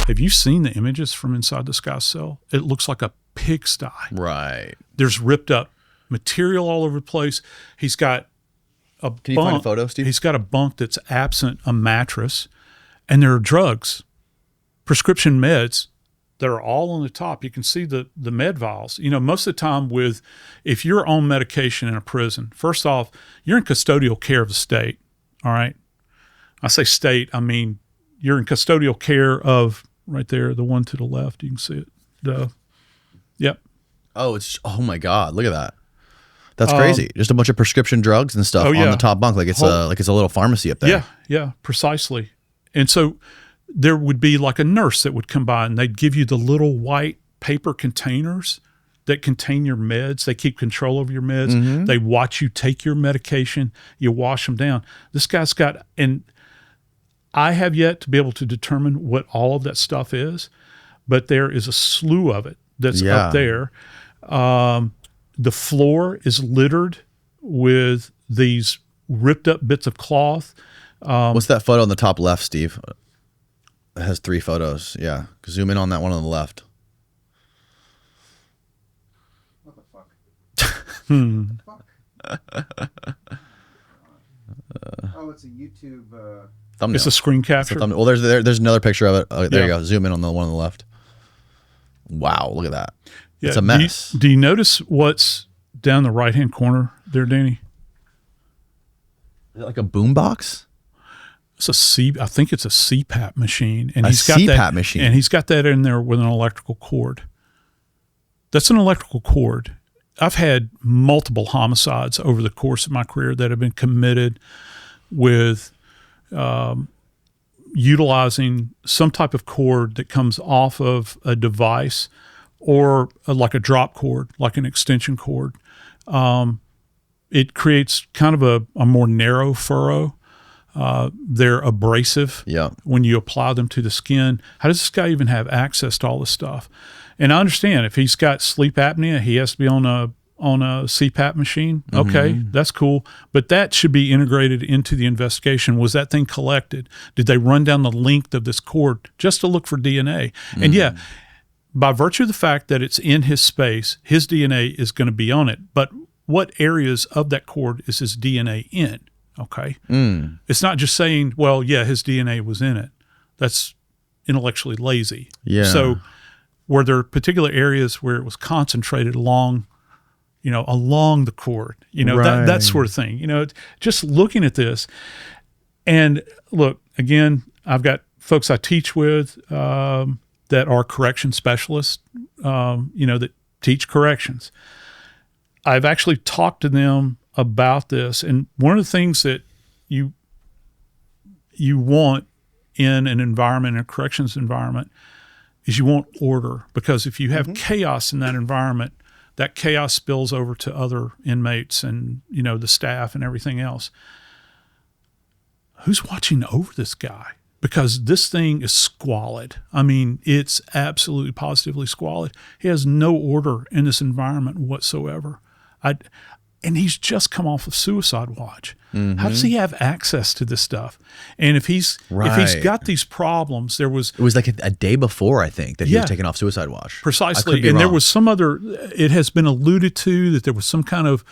Have you seen the images from inside this guy's cell? It looks like a pigsty. Right. There's ripped up material all over the place. He's got a bunk. Can you find a photo, Steve? He's got a bunk that's absent a mattress, and there are drugs, prescription meds that are all on the top. You can see the med vials. You know, most of the time if you're on medication in a prison, first off, you're in custodial care of the state, all right? I say state, I mean you're in custodial care of, right there, the one to the left, you can see it. Yep. Oh, oh my God, look at that. That's crazy. Just a bunch of prescription drugs and stuff on the top bunk, like it's a little pharmacy up there. Yeah, precisely. And so there would be like a nurse that would come by and they'd give you the little white paper containers that contain your meds. They keep control over your meds. Mm-hmm. They watch you take your medication. You wash them down. This guy's got, and I have yet to be able to determine what all of that stuff is, but there is a slew of it that's up there. The floor is littered with these ripped up bits of cloth. What's that photo on the top left, Steve? It has 3 photos. Yeah. Zoom in on that one on the left. What the fuck? Oh, it's a YouTube thumbnail. It's a screen capture. Well, there's another picture of it. Oh, there you go. Zoom in on the one on the left. Wow, look at that. Yeah. It's a mess. Do you notice what's down the right-hand corner there, Danny? Is it like a boom box? I think it's a CPAP machine, and he's got CPAP machine, and he's got that in there with an electrical cord. That's an electrical cord. I've had multiple homicides over the course of my career that have been committed with utilizing some type of cord that comes off of a device or like a drop cord, like an extension cord. It creates kind of a more narrow furrow. They're abrasive when you apply them to the skin. How does this guy even have access to all this stuff? And I understand if he's got sleep apnea, he has to be on a CPAP machine. Okay, that's cool. But that should be integrated into the investigation. Was that thing collected? Did they run down the length of this cord just to look for DNA? And yeah, by virtue of the fact that it's in his space, his DNA is going to be on it. But what areas of that cord is his DNA in? Okay. It's not just saying, well, yeah, his DNA was in it. That's intellectually lazy. Yeah. So were there particular areas where it was concentrated along the cord, right. that sort of thing, just looking at this. And look, again, I've got folks I teach with that are correction specialists, that teach corrections. I've actually talked to them about this. And one of the things that you want in an environment, in a corrections environment, is you want order. Because if you have chaos in that environment, that chaos spills over to other inmates and, the staff and everything else. Who's watching over this guy? Because this thing is squalid. I mean, it's absolutely positively squalid. He has no order in this environment whatsoever. And he's just come off of suicide watch. How does he have access to this stuff? And if he's got these problems, it was like a day before, I think, that he was taken off suicide watch. Precisely. And there was some other, it has been alluded to that there was some kind of,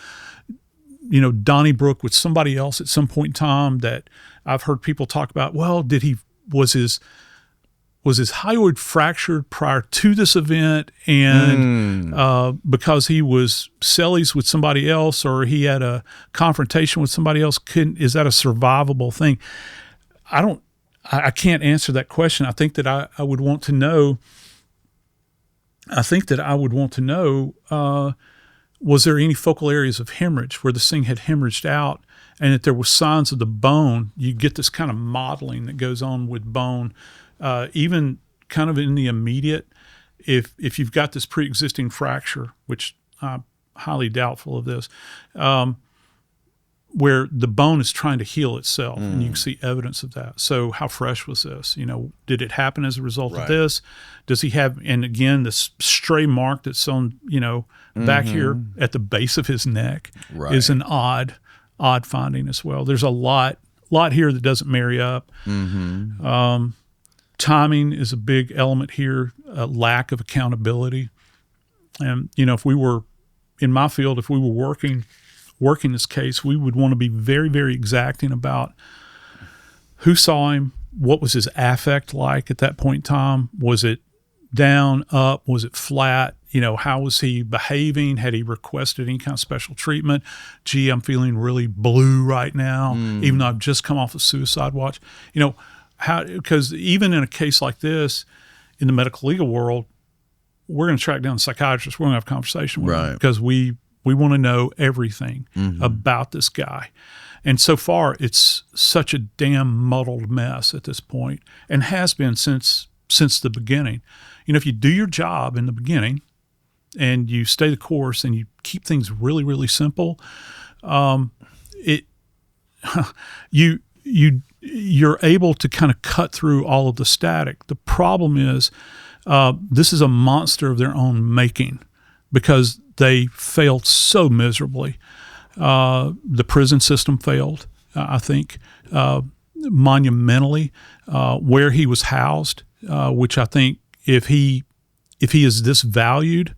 Donnybrook with somebody else at some point in time that I've heard people talk about. Well, was his hyoid fractured prior to this event, and because he was cellies with somebody else, or he had a confrontation with somebody else, is that a survivable thing? I can't answer that question. I think that I would want to know. Was there any focal areas of hemorrhage where this thing had hemorrhaged out, and that there were signs of the bone? You get this kind of modeling that goes on with bone. Even kind of in the immediate, if you've got this pre-existing fracture, which I'm highly doubtful of this, where the bone is trying to heal itself, and you can see evidence of that. So how fresh was this? Did it happen as a result of this? Does he have, and again, this stray mark that's on, back here at the base of his neck is an odd finding as well. There's a lot here that doesn't marry up. timing is a big element here, a lack of accountability. And, if we were in my field, if we were working this case, we would want to be very, very exacting about who saw him, what was his affect like at that point in time. Was it down, up? Was it flat? How was he behaving? Had he requested any kind of special treatment? Gee, I'm feeling really blue right now, even though I've just come off a suicide watch. Because even in a case like this, in the medical legal world, we're going to track down a psychiatrist. We're going to have a conversation with him because we want to know everything about this guy. And so far, it's such a damn muddled mess at this point, and has been since the beginning. If you do your job in the beginning and you stay the course and you keep things really, really simple, you're able to kind of cut through all of the static. The problem is this is a monster of their own making because they failed so miserably. The prison system failed, I think, monumentally. Where he was housed, which I think if he is this valued,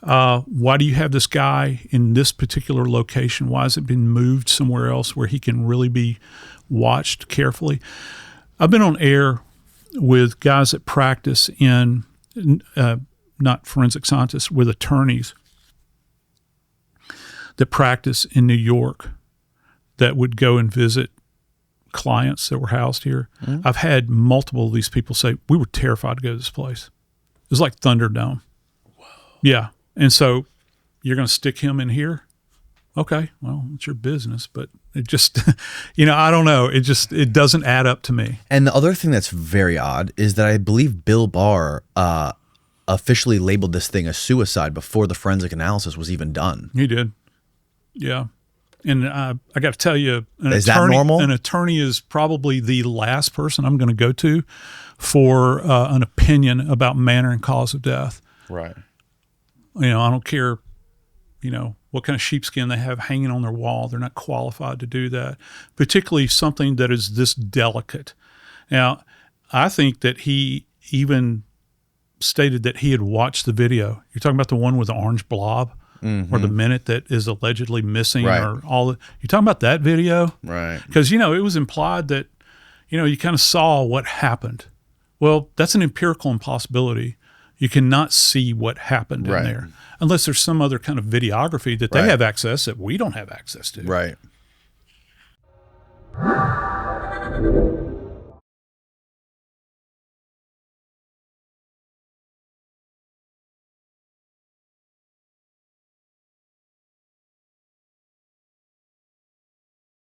why do you have this guy in this particular location? Why has it been moved somewhere else where he can really be watched carefully? I've been on air with guys that practice in, not forensic scientists, with attorneys that practice in New York that would go and visit clients that were housed here. Mm-hmm. I've had multiple of these people say, we were terrified to go to this place. It was like Thunderdome. Wow. Yeah. And so you're going to stick him in here? Okay, well, it's your business, but it just, I don't know. It doesn't add up to me. And the other thing that's very odd is that I believe Bill Barr officially labeled this thing a suicide before the forensic analysis was even done. He did. Yeah. And I got to tell you, that normal? An attorney is probably the last person I'm going to go to for an opinion about manner and cause of death. Right. I don't care, what kind of sheepskin they have hanging on their wall. They're not qualified to do that, particularly something that is this delicate. Now, I think that he even stated that he had watched the video. You're talking about the one with the orange blob? Mm-hmm. Or the minute that is allegedly missing, right. or all. You're talking about that video, right? Because it was implied that, you kind of saw what happened. Well, that's an empirical impossibility. You cannot see what happened right. in there unless there's some other kind of videography that they right. have access that we don't have access to. Right.